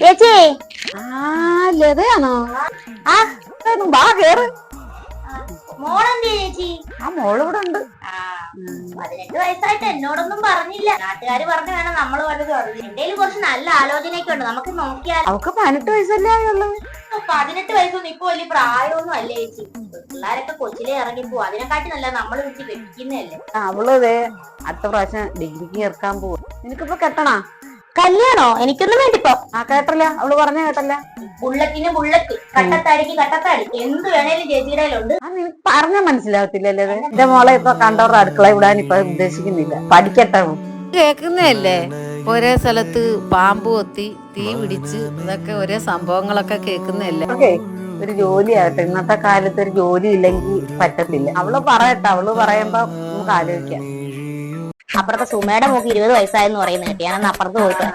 ചേച്ചി ലതയാണോ? ആ വാ കേറ്. മോളെന്തേ ചേച്ചി? ആ മോള് ഇവിടെ ഉണ്ട്. 18 വയസ്സായിട്ട് എന്നോടൊന്നും പറഞ്ഞില്ല. നാട്ടുകാര് പറഞ്ഞു വേണം നമ്മള് വല്ലതും അറിഞ്ഞു. എന്തേലും കുറച്ച് നല്ല ആലോചനയൊക്കെ ഉണ്ട്, നമുക്ക് നോക്കിയാൽ. അവക്ക് 18 വയസ്സല്ലേ ആയുള്ളൂ. 18 വയസ്സൊന്നും ഇപ്പൊ വലിയ പ്രായമൊന്നും അല്ലേ ചേച്ചി. പിള്ളേരൊക്കെ കൊച്ചിലെ ഇറങ്ങിപ്പോ, അതിനെക്കാട്ടി നല്ല നമ്മള് വെച്ച് കെട്ടിക്കുന്നതല്ലേ. അവള് അടുത്ത പ്രാവശ്യം ഡിഗ്രിക്ക് ചേർക്കാൻ പോവും. നിനക്കിപ്പോ കെട്ടണാ? കല്യാണോ? എനിക്കൊന്നും വേണ്ടിപ്പോ. ആ കേട്ടല്ല, അവള് പറഞ്ഞ കേട്ടല്ല. ബുള്ളറ്റിന് ബുള്ളറ്റ്, കട്ടത്താടിക്ക് കട്ടത്താടി, എന്ത് വേണേലും ചേച്ചിയുടെ ഉണ്ട്. ആ നിനക്ക് പറഞ്ഞാ മനസ്സിലാവത്തില്ലല്ലേ? എന്റെ മോളെ ഇപ്പൊ കണ്ടവരുടെ അടുക്കള വിടാൻ ഇപ്പൊ ഉദ്ദേശിക്കുന്നില്ല. പഠിക്കട്ടെ. കേക്കുന്നതല്ലേ ഒരേ സ്ഥലത്ത് പാമ്പ് കൊത്തി തീ പിടിച്ച് ഇതൊക്കെ ഒരേ സംഭവങ്ങളൊക്കെ കേൾക്കുന്നതല്ലേ. ഓക്കെ, ഒരു ജോലി ആകട്ടെ. ഇന്നത്തെ കാലത്ത് ഒരു ജോലി ഇല്ലെങ്കിൽ പറ്റത്തില്ല. അവള് പറയട്ടെ, അവള് പറയുമ്പോ നമുക്ക് ആലോചിക്കാം. അപ്പുറത്തെ സുമയുടെ മോക്ക് 20 വയസ്സായെന്ന് പറയുന്നത് കേട്ടി. ഞാനന്ന് അപ്പുറത്ത് പോയിട്ട്